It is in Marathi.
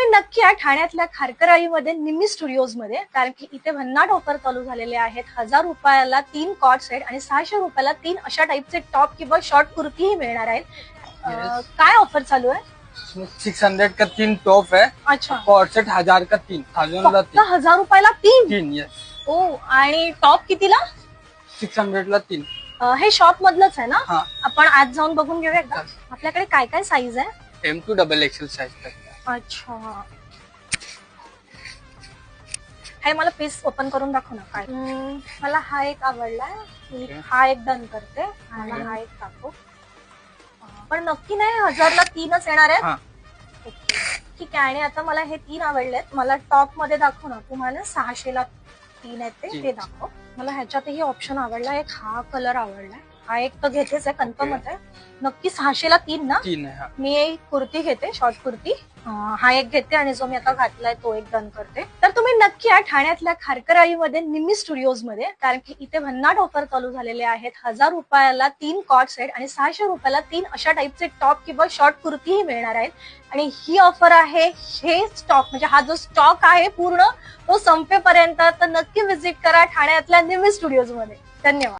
तुम्ही नक्की या ठाण्यातल्या खारकराईमध्ये निम्मी स्टुडिओज मध्ये, कारण की इथे भन्नाट ऑफर चालू झालेले आहेत. 1000 रुपयाला 3 कॉट सेट आणि 600 रुपयाला 3 अशा टाइपचे टॉप किंवा शॉर्ट कुर्तीही मिळणार आहेत. काय ऑफर चालू आहे? 600 का 3 टॉप है. अच्छा, कॉट सेट 1000 का 3. 1000 रुपयाला 3. 3 यस. ओ, आणि टॉप कितीला? 600 ला 3. हे शॉप मधलंच आहे ना? हाँ. आपण आज जाऊन बघून घेऊया का? आपल्याकडे काय काय साईज आहे? M to XXL साइज तक. अच्छा, हे मला पीस ओपन करून दाखव ना. काय मला हा एक आवडलाय, मी हा एक डन करते. मला हा एक टाकू. पण नक्की नाही 1000ला 3च येणार आहेत. ओके, ठीक आहे. आणि आता मला हे 3 आवडलेत. मला टॉप मध्ये दाखव ना. तुम्हाला 600ला 3 आहेत ते दाखव. मला ह्याच्यातही ऑप्शन आवडला. एक हा कलर आवडलाय. हा एक तर घेतेच आहे, कन्फर्मच आहे. नक्की 600ला 3 ना? 3 है. मी एक कुर्ती घेते, शॉर्ट कुर्ती. हा एक घेते आणि जो मी आता घातलाय तो एक डन करते. तर तुम्ही नक्की या ठाण्यातल्या खारकराईमध्ये निम्मी स्टुडिओज मध्ये, कारण की इथे भन्नाट ऑफर चालू झालेले आहेत. 1000 रुपयाला 3 कॉट सेट आणि 600 रुपयाला 3 अशा टाइपचे टॉप किंवा शॉर्ट कुर्तीही मिळणार आहेत. आणि ही ऑफर आहे, हे स्टॉक म्हणजे हा जो स्टॉक आहे पूर्ण तो संपेपर्यंत. तर नक्की व्हिजिट करा ठाण्यातल्या निम्मी स्टुडिओज मध्ये. धन्यवाद.